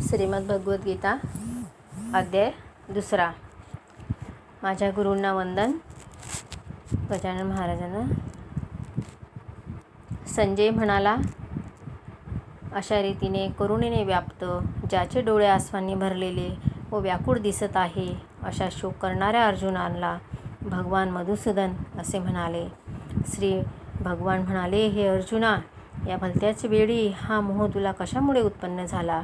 श्रीमद भगवद्गीता अध्याय 2. माझ्या गुरूंना वंदन. गजानन महाराजांना. संजय म्हणाला, अशा रीतीने करुणेने व्याप्त, ज्याचे डोळे आसवांनी भरलेले व व्याकुळ दिसत आहे, अशा शोक करणाऱ्या अर्जुनाला भगवान मधुसूदन असे म्हणाले. श्री भगवान म्हणाले, हे अर्जुना, या भलत्याच वेळी हा मोह तुला कशामुळे उत्पन्न झाला?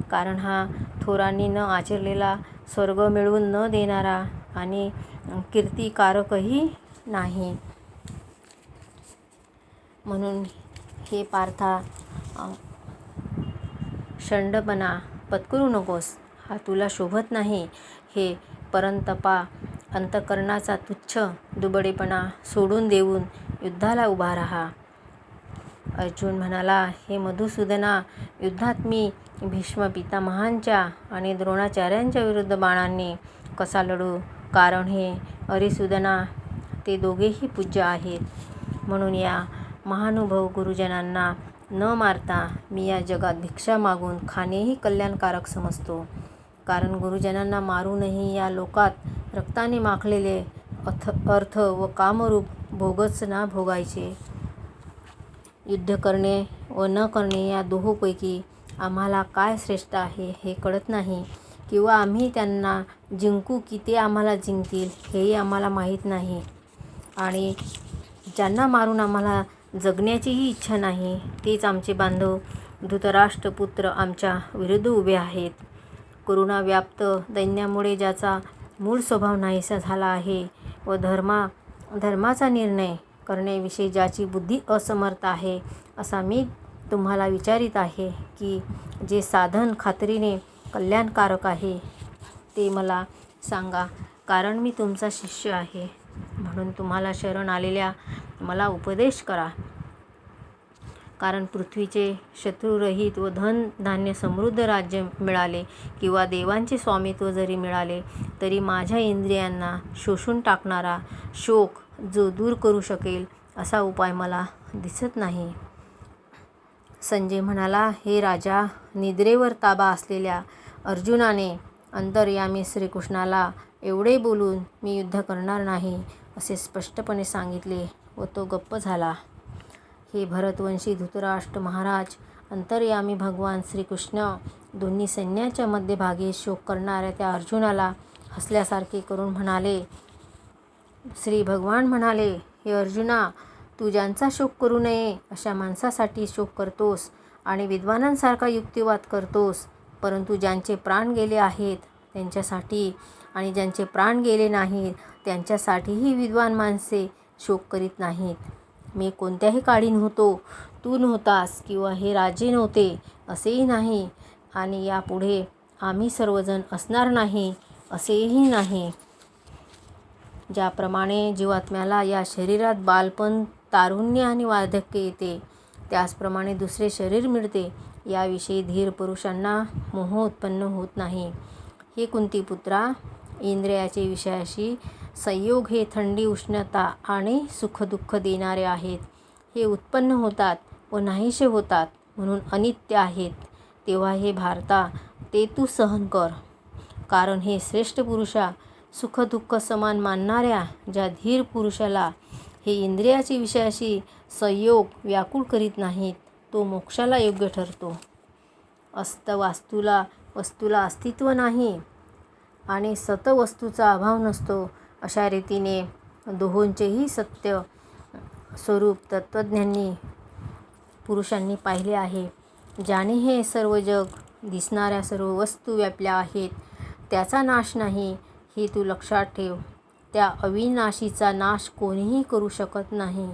कारण हा थोरांनी न आचरलेला, स्वर्ग मिळवून न देणारा आणि कीर्तिकारकही नाही. म्हणून हे पार्था, षंडपणा पत्करू नकोस, हा तुला शोभत नाही. हे परंतपा, अंतःकरणाचा तुच्छ दुबळेपणा सोडून देऊन युद्धाला उभा राहा. अर्जुन म्हणाला, हे मधुसूदना, युद्धात मी भीष्म पितामहांच्या आणि द्रोणाचार्यांच्या विरुद्ध बाणांनी कसा लढू? कारण हे अरिसूदना, ते दोघेही पूज्य आहेत. म्हणून या महानुभव गुरुजनांना न मारता मी या जगात भिक्षा मागून खाणेही कल्याणकारक समजतो. कारण गुरुजनांना मारूनही या लोकात रक्ताने माखलेले अर्थ व कामरूप भोगच ना भोगायचे. युद्ध करणे व न करणे या दोहोंपैकी आम्हाला काय श्रेष्ठ आहे हे कळत नाही, किंवा आम्ही त्यांना जिंकू की ते आम्हाला जिंकतील हेही आम्हाला माहीत नाही. आणि ज्यांना मारून आम्हाला जगण्याचीही इच्छा नाही, तेच आमचे बांधव धृतराष्ट्रपुत्र आमच्या विरुद्ध उभे आहेत. करुणाव्याप्त दैन्यामुळे ज्याचा मूळ स्वभाव नाहीसा झाला आहे व धर्माचा निर्णय करण्याविषयी ज्याची बुद्धी असमर्थ आहे, असा मी तुम्हाला विचारित आहे की जे साधन खात्रीने कल्याणकारक आहे ते मला सांगा. कारण मी तुमचा शिष्य आहे. म्हणून तुम्हाला शरण आलेल्या मला उपदेश करा. कारण पृथ्वीचे शत्रुरहित व धन धान्य समृद्ध राज्य मिळाले किंवा देवांचे स्वामित्व जरी मिळाले, तरी माझ्या इंद्रियांना शोषून टाकणारा शोक जो दूर करू शकेल असा उपाय मला दिसत नाही. संजय म्हणाला, हे राजा, निद्रेवर ताबा असलेल्या अर्जुनाने अंतर्यामी श्रीकृष्णाला एवढे बोलून मी युद्ध करणार नाही असे स्पष्टपणे सांगितले व तो गप्प झाला. हे भरतवंशी धृतराष्ट्र महाराज, अंतर्यामी भगवान श्रीकृष्ण दोन्ही सैन्याच्या मध्यभागी शोक करणाऱ्या त्या अर्जुनाला हसल्यासारखे करून म्हणाले. श्री भगवान म्हणाले, हे अर्जुना, तू ज्यांचा शोक करू नये अशा माणसासाठी शोक करतोस आणि विद्वानांसारखा युक्तिवाद करतोस, परंतु ज्यांचे प्राण गेले आहेत त्यांच्यासाठी आणि ज्यांचे प्राण गेले नाहीत त्यांच्यासाठीही विद्वान माणसे शोक करीत नाहीत. मी कोणत्याही काळी नव्हतो, तू नव्हतास किंवा हे राजे नव्हते असेही नाही, आणि यापुढे आम्ही सर्वजण असणार नाही असेही नाही. ज्याप्रमाणे जीवात्म्याला या शरीरात बालपण, तारुण्य आणि वार्धक्य येते, त्याचप्रमाणे दुसरे शरीर मिळते याविषयी धीर पुरुषांना मोह उत्पन्न होत नाही. हे कुंतीपुत्रा, इंद्रियाचे विषयाशी संयोग हे थंडी, उष्णता आणि सुखदुःख देणारे आहेत. हे उत्पन्न होतात व नाहीसे होतात, म्हणून अनित्य आहेत. तेव्हा हे भारता, ते तू सहन कर. कारण हे श्रेष्ठ पुरुषा, सुखदुःख समान मानणाऱ्या ज्या धीर पुरुषाला हे इंद्रियाचे विषयाशी संयोग व्याकुळ करीत नाहीत, तो मोक्षाला योग्य ठरतो. वस्तूला अस्तित्व नाही आणि सतवस्तूचा अभाव नसतो, अशा रीतीने दोहोंचेही सत्य स्वरूप तत्त्वज्ञानी पुरुषांनी पाहिले आहे. ज्याने हे सर्व जग, दिसणाऱ्या सर्व वस्तू व्यापल्या आहेत, त्याचा नाश नाही हे तू लक्षात ठेव. त्या अविनाशीचा नाश कोणीही करू शकत नाही.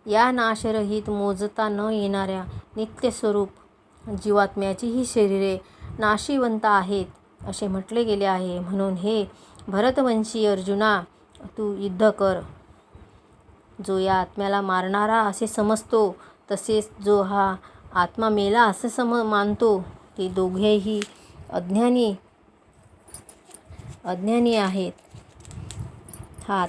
या नाशरहित, मोजता न येणाऱ्या नित्यस्वरूप जीवात्म्याची ही शरीरे नाशिवंत आहेत असे म्हटले गेले आहे. म्हणून हे भरतवंशी अर्जुना, तू युद्ध कर. जो या आत्म्याला मारणारा असे समजतो, तसेच जो हा आत्मा मेला असे मानतो, ते दोघेही अज्ञानी आहेत. हा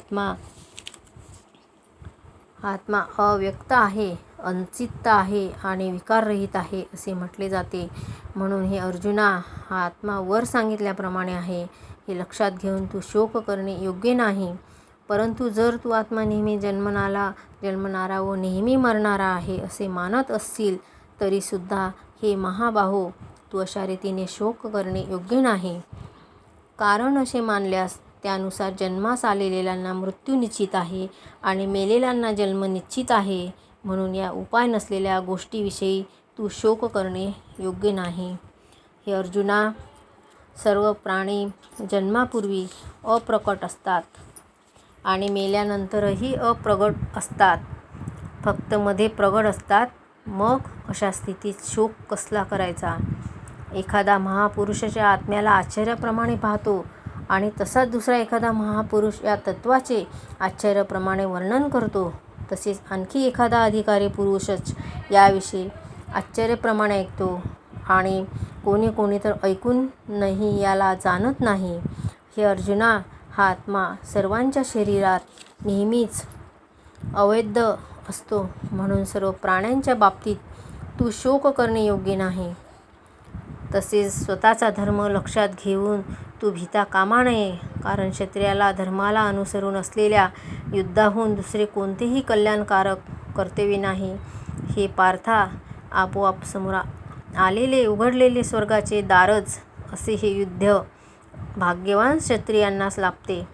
आत्मा अव्यक्त आहे अनचित्त आहे आणि विकाररहित आहे असे म्हटले जाते. म्हणून हे अर्जुना, हा आत्मा वर सांगितल्याप्रमाणे आहे. हे लक्षात घेऊन तू शोक करणे योग्य नाही. परंतु जर तू आत्मा नेहमी जन्मणारा व नेहमी मरणारा आहे असे मानत असशील तरीसुद्धा हे महाबाहो, तू अशा रीतीने शोक करणे योग्य नाही. कारण असे मानल्यास त्यानुसार जन्मास आलेल्यांना मृत्यू निश्चित आहे आणि मेलेल्यांना जन्म निश्चित आहे. म्हणून या उपाय नसलेल्या गोष्टीविषयी तू शोक करणे योग्य नाही. हे अर्जुना, सर्व प्राणी जन्मापूर्वी अप्रकट असतात आणि मेल्यानंतरही अप्रगट असतात. फक्त मध्ये प्रगट असतात. मग अशा स्थितीत शोक कसला करायचा? एखादा महापुरुषाच्या आत्म्याला आश्चर्याप्रमाणे पाहतो आणि तसाच दुसरा एखादा महापुरुष या तत्वाचे आश्चर्याप्रमाणे वर्णन करतो. तसेच आणखी एखादा अधिकारी पुरुषच याविषयी आश्चर्याप्रमाणे ऐकतो आणि कोणी तर ऐकूनही याला जाणत नाही. हे अर्जुना, हा आत्मा सर्वांच्या शरीरात नेहमीच अवैध असतो. म्हणून सर्व प्राण्यांच्या बाबतीत तू शोक करणे योग्य नाही. तसेच स्वतःचा धर्म लक्षात घेऊन तू भिता कामा नये. कारण क्षत्रियाला धर्माला अनुसरून असलेल्या युद्धाहून दुसरे कोणतेही कल्याणकारक कर्तव्य नाही. हे पार्था, आपोआप समोर आलेले उघडलेले स्वर्गाचे दारच असे हे युद्ध भाग्यवान क्षत्रियांनाच लाभते.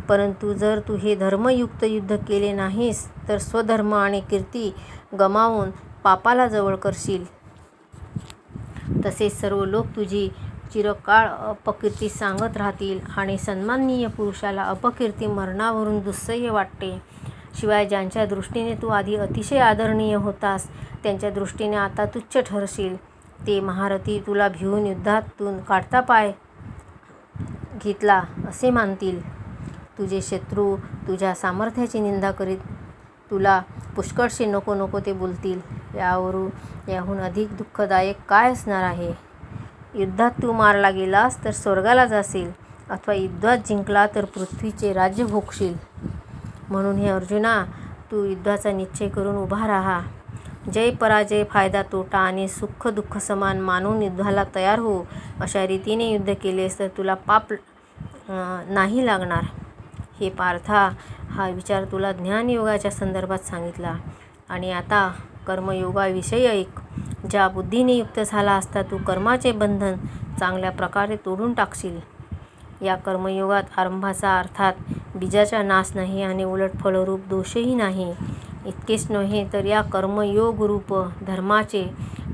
परंतु जर तू हे धर्मयुक्त युद्ध केले नाहीस तर स्वधर्म आणि कीर्ती गमावून पापाला जवळ करशील. तसेच सर्व लोक तुझी चिरकाळ अपकीर्ती सांगत राहतील आणि सन्माननीय पुरुषाला अपकीर्ती मरणावरून दुस्सह्य वाटते. शिवाय ज्यांच्या दृष्टीने तू आधी अतिशय आदरणीय होतास त्यांच्या दृष्टीने आता तुच्छ ठरशील. ते महारथी तुला भिवून युद्धातून काढता पाय घेतला असे मानतील. तुझे शत्रू तुझ्या सामर्थ्याची निंदा करीत तुला पुष्कळसे नको ते बोलतील. याहून अधिक दुःखदायक काय असणार आहे? युद्धात तू मारला गेलास तर स्वर्गाला जाशील अथवा युद्धात जिंकला तर पृथ्वीचे राज्य भोगशील. म्हणून हे अर्जुना, तू युद्धाचा निश्चय करून उभा राहा. जय पराजय, फायदा तोटा आणि सुख दुःख समान मानून युद्धाला तयार हो. अशा रीतीने युद्ध केलेस तर तुला पाप नाही लागणार. हे पार्था, हा विचार तुला ज्ञानयोगाच्या संदर्भात सांगितला आणि आता कर्मयोगाविषयी ऐक. ज्या बुद्धीने युक्त झाला असता तू कर्माचे बंधन चांगल्या प्रकारे तोडून टाकशील. या कर्मयोगात आरंभाचा अर्थात बीजाचा नाश नाही आणि उलट फलरूप दोषही नाही. इतकेच नव्हे तर या कर्मयोगरूप धर्माचे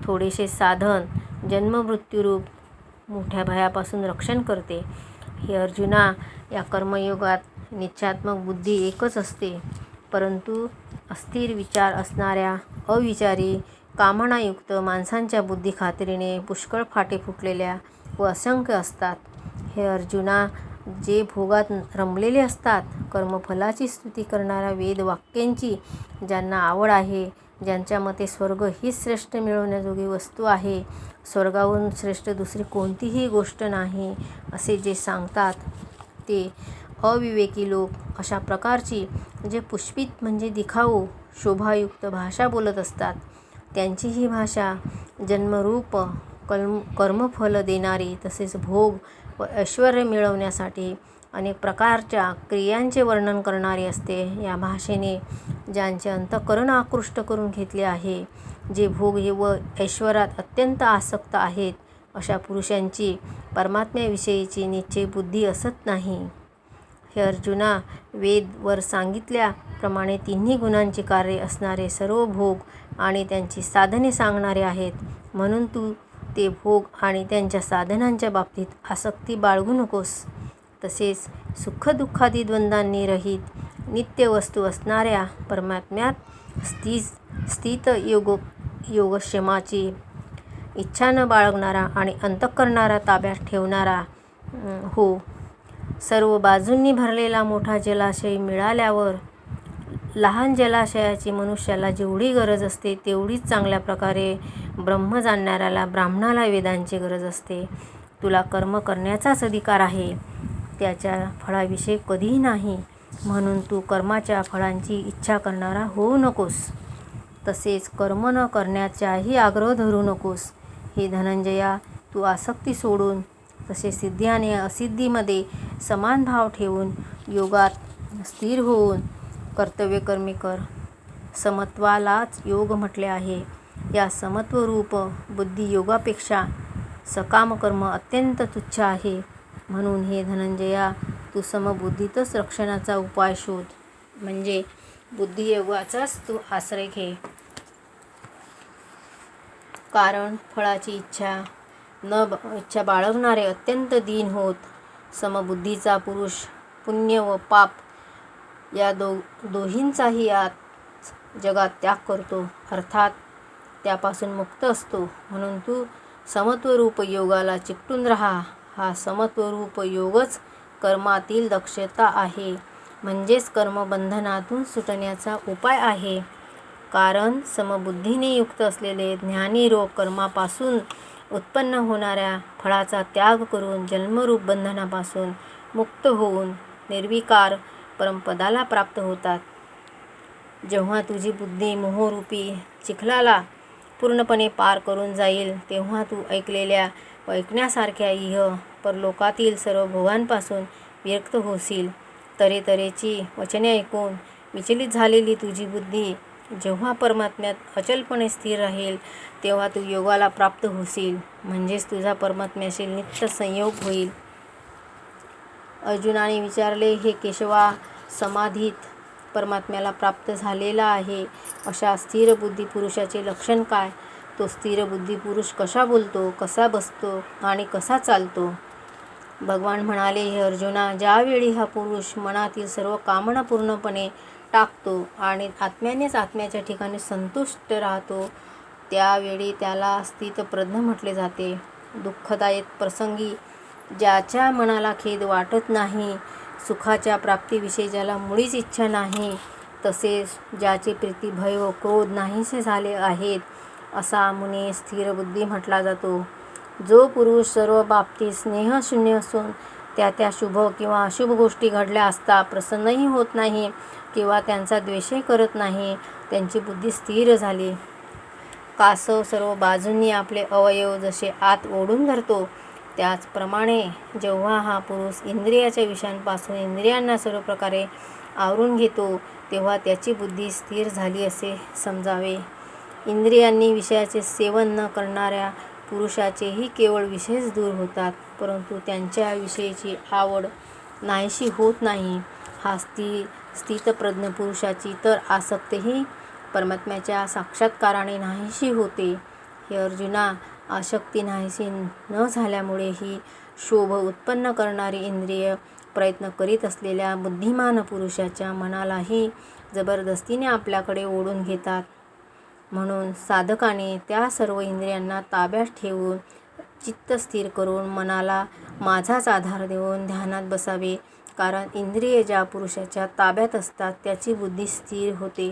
थोडेसे साधन जन्ममृत्यूरूप मोठ्या भयापासून रक्षण करते. हे अर्जुना, या कर्मयोगात निश्चयात्मक बुद्धी एकच असते. परंतु अस्थिर विचार असणाऱ्या अविचारी कामनायुक्त माणसांच्या बुद्धिखात्रीने पुष्कळ फाटे फुटलेल्या व असंख्य असतात. हे अर्जुना, जे भोगात रमलेले असतात, कर्मफलाची स्तुती करणाऱ्या वेदवाक्यांची ज्यांना आवड आहे, ज्यांच्या मते स्वर्ग हीच श्रेष्ठ मिळवण्याजोगी वस्तू आहे, स्वर्गाहून श्रेष्ठ दुसरी कोणतीही गोष्ट नाही असे जे सांगतात, ते अविवेकी लोक अशा प्रकारची जे पुष्पित म्हणजे दिखाऊ शोभायुक्त भाषा बोलत असतात. त्यांची ही भाषा जन्मरूप कर्मफल देणारी तसेच भोग व ऐश्वर्य मिळवण्यासाठी अनेक प्रकारच्या क्रियांचे वर्णन करणारी असते. या भाषेने ज्यांचे अंतःकरण आकृष्ट करून घेतले आहे, जे भोग व ऐश्वर्यात अत्यंत आसक्त आहेत, अशा पुरुषांची परमात्म्याविषयीची निश्चय बुद्धी असत नाही. हे अर्जुना, वेद वर सांगितल्याप्रमाणे तिन्ही गुणांची कार्ये असणारे सर्व भोग आणि त्यांची साधने सांगणारे आहेत. म्हणून तू ते भोग आणि त्यांच्या साधनांच्या बाबतीत आसक्ती बाळगू नकोस. तसेच सुखदुःखादी द्वंद्वांनी रहित नित्य वस्तू असणाऱ्या परमात्म्यात स्थित योगक्षेमाची इच्छा न बाळगणारा आणि अंतःकरणाला ताब्यात ठेवणारा हो. सर्व बाजूंनी भरलेला मोठा जलाशय मिळाल्यावर लहान जलाशयाची मनुष्याला जेवढी गरज असते तेवढीच चांगल्या प्रकारे ब्रह्म जाणणाऱ्याला ब्राह्मणाला वेदांची गरज असते. तुला कर्म करण्याचाच अधिकार आहे, त्याच्या फळाविषयी कधीही नाही. म्हणून तू कर्माच्या फळांची इच्छा करणारा होऊ नकोस. तसेच कर्म न करण्याचाही आग्रह धरू नकोस. हे धनंजया, तू आसक्ती सोडून तसे सिद्धी आणि असिद्धीमध्ये समान भाव ठेवून योगात स्थिर होऊन कर्तव्यकर्मी कर. समत्वालाच योग म्हटले आहे. या समत्वरूप बुद्धियोगापेक्षा सकाम कर्म अत्यंत तुच्छ आहे. म्हणून हे धनंजया, तू समबुद्धीतच रक्षणाचा उपाय शोध, म्हणजे बुद्धियोगाचाच तू आश्रय घे. कारण फळाची इच्छा बाळगणारे अत्यंत दीन होत. समबुद्धीचा पुरुष पुण्य व पाप या दोहींचाही याच जगात त्याग करतो, अर्थात त्यापासून मुक्त असतो. म्हणून तू समत्वरूप योगाला चिकटून राहा. हा समत्वरूप योगच कर्मातील दक्षता आहे, म्हणजेच कर्मबंधनातून सुटण्याचा उपाय आहे. कारण समबुद्धीने युक्त असलेले ज्ञानी लोक कर्मापासून उत्पन्न होणाऱ्या फळाचा त्याग करून जन्मरूप बंधनापासून मुक्त होऊन निर्विकार परमपदाला प्राप्त होतात. जेव्हा तुझी बुद्धी मोहरूपी चिखलाला पूर्णपणे पार करून जाईल, तेव्हा तू ऐकलेल्या व ऐकण्यासारख्या इह परलोकातील सर्व भोगांपासून विरक्त होशील. तऱ्हेतऱ्हेची वचने ऐकून विचलित झालेली तुझी बुद्धी जेव्हा परमात्म्यात अचलपणे स्थिर राहील, तेव्हा तू योगाला प्राप्त होशील, म्हणजेच तुझा परमात्म्याशी नित्य संयोग होईल. अर्जुनाने विचारले, हे केशवा, समाधीत परमात्म्याला प्राप्त झालेला आहे अशा स्थिर बुद्धी पुरुषाचे लक्षण काय? तो स्थिर बुद्धी पुरुष कसा बोलतो, कसा बसतो आणि कसा चालतो? भगवान म्हणाले, हे अर्जुना, ज्यावेळी हा पुरुष मनातील सर्व कामना पूर्णपणे टाकतो आणि आत्म्यानेच आत्म्याच्या ठिकाणी संतुष्ट राहतो, त्यावेळी त्याला स्थितप्रज्ञ म्हटले जाते. दुःखदायक प्रसंगी ज्याच्या मनाला खेद वाटत नाही, सुखाच्या प्राप्तीविषयी ज्याला मुळीच इच्छा नाही, तसेच ज्याचे प्रीती, भय व क्रोध नाहीसे झाले आहेत, असा मुनी स्थिर बुद्धी म्हटला जातो. जो पुरुष सर्व बाबतीत स्नेहशून्य असून त्या शुभ किंवा अशुभ गोष्टी घडल्या असता प्रसन्नही होत नाही किंवा त्यांचा द्वेषही करत नाही, त्यांची बुद्धी स्थिर झाली. कासव सर्व बाजूंनी आपले अवयव जसे आत ओढून धरतो, त्याचप्रमाणे जेव्हा हा पुरुष इंद्रियाच्या विषयांपासून इंद्रियांना सर्व प्रकारे आवरून घेतो, तेव्हा त्याची बुद्धी स्थिर झाली असे समजावे. इंद्रियांनी विषयाचे सेवन न करणाऱ्या पुरुषाचेही केवळ विषयच दूर होतात, परंतु त्यांच्या विषयीची आवड नाहीशी होत नाही. हा स्थितप्रज्ञ पुरुषाची तर आसक्तीही परमात्म्याच्या साक्षात्काराने नाहीशी होते. हे अर्जुना, आसक्ती नाहीशी न झाल्यामुळे ही शोभ उत्पन्न करणारी इंद्रिय प्रयत्न करीत असलेल्या बुद्धिमान पुरुषाच्या मनालाही जबरदस्तीने आपल्याकडे ओढून घेतात. म्हणून साधकाने त्या सर्व इंद्रियांना ताब्यात ठेवून चित्त स्थिर करून मनाला माझाच आधार देऊन ध्यानात बसावे. कारण इंद्रिये ज्या पुरुषाच्या ताब्यात असतात, त्याची बुद्धी स्थिर होते.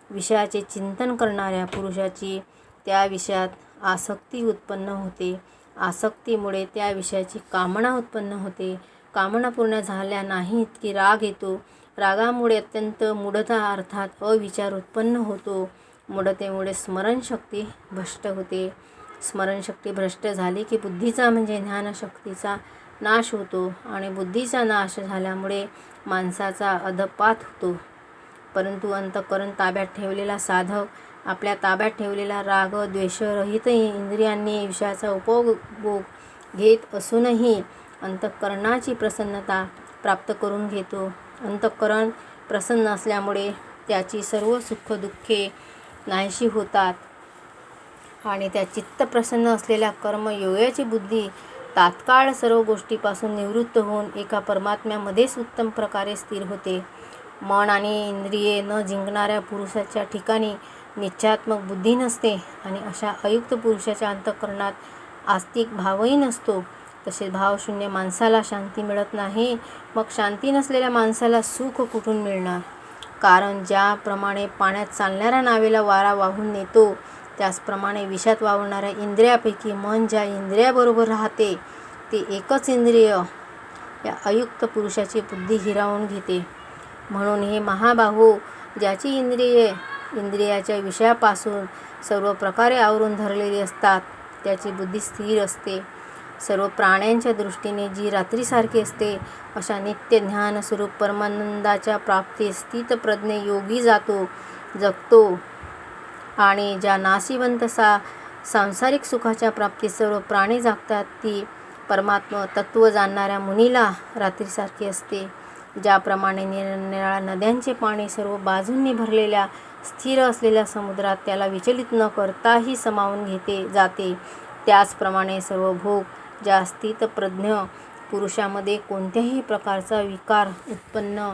विषयाचे चिंतन करणाऱ्या पुरुषाची त्या विषयात आसक्ती उत्पन्न होते. आसक्तीमुळे त्या विषयाची कामना उत्पन्न होते. कामना पूर्ण झाल्या नाहीत की राग येतो. रागामुळे अत्यंत मूढता अर्थात अविचार उत्पन्न होतो. मूढतेमुळे स्मरणशक्ती भ्रष्ट होते. स्मरणशक्ती भ्रष्ट झाली की बुद्धीचा म्हणजे ज्ञानशक्तीचा नाश होतो आणि बुद्धीचा नाश झाल्यामुळे माणसाचा अधपात होतो. परंतु अंतःकरण ताब्यात ठेवलेला साधक आपल्या ताब्यात ठेवलेला राग द्वेषरहित इंद्रियांनी विषयाचा उपभोग घेत असूनही अंतःकरणाची प्रसन्नता प्राप्त करून घेतो. अंतःकरण प्रसन्न असल्यामुळे त्याची सर्व सुखदुःखे नाहीशी होतात आणि त्या चित्त प्रसन्न असलेल्या कर्मयोगाची बुद्धी तात्काळ सर्व गोष्टीपासून निवृत्त होऊन एका परमात्म्यामध्येच उत्तम प्रकारे स्थिर होते. मन आणि इंद्रिये न जिंकणाऱ्या पुरुषाच्या ठिकाणी निश्चयात्मक बुद्धी नसते आणि अशा अयुक्त पुरुषाच्या अंतःकरणात आस्तिक भावही नसतो. तसेच भावशून्य माणसाला शांती मिळत नाही. मग शांती नसलेल्या माणसाला सुख कुठून मिळणार? कारण ज्याप्रमाणे पाण्यात चालणाऱ्या नावेला वारा वाहून नेतो, त्याचप्रमाणे विषात वावरणाऱ्या इंद्रियापैकी मन ज्या इंद्रियाबरोबर राहते, ते एकच इंद्रिय या अयुक्त पुरुषाची बुद्धी हिरावून घेते. म्हणून हे महाबाहो, ज्याची इंद्रिये इंद्रियाच्या विषयापासून सर्व प्रकारे आवरून धरलेली असतात. त्याची बुद्धी स्थिर असते. सर्व प्राण्यांच्या दृष्टीने जी रात्रीसारखी असते अशा नित्य ज्ञानस्वरूप परमानंदाच्या प्राप्तीस स्थितप्रज्ञ योगी जगतो आणि ज्या नाशिवंत सांसारिक सुखाच्या प्राप्तीत सर्व प्राणी जागतात ती परमात्म तत्त्व जाणणाऱ्या मुनीला रात्रीसारखी असते. ज्याप्रमाणे निरनिराळ्या नद्यांचे पाणी सर्व बाजूंनी भरलेल्या स्थिर असलेल्या समुद्रात त्याला विचलित न करताही सामावून घेते जाते, त्याचप्रमाणे सर्व भोग ज्या स्थितप्रज्ञ पुरुषामध्ये कोणत्याही प्रकारचा विकार उत्पन्न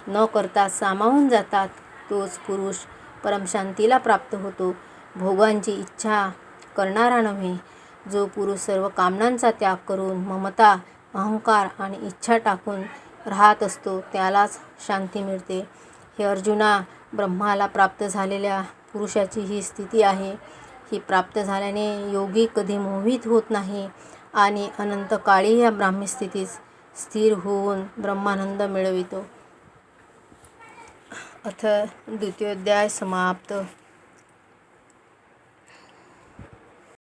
न करता सामावून जातात, तोच पुरुष परमशांतीला प्राप्त होतो. भोगांची इच्छा करणारा नव्हे, जो पुरुष सर्व कामनांचा त्याग करून ममता, अहंकार आणि इच्छा टाकून राहत असतो त्यालाच शांती मिळते. हे अर्जुना, ब्रह्माला प्राप्त झालेल्या पुरुषाची ही स्थिती आहे. ही प्राप्त झाल्याने योगी कधी मोहित होत नाही आणि अनंत काळी या ब्राह्मी स्थितीत स्थिर होऊन ब्रह्मानंद मिळवितो. अथ द्वितीयोध्याय समाप्त.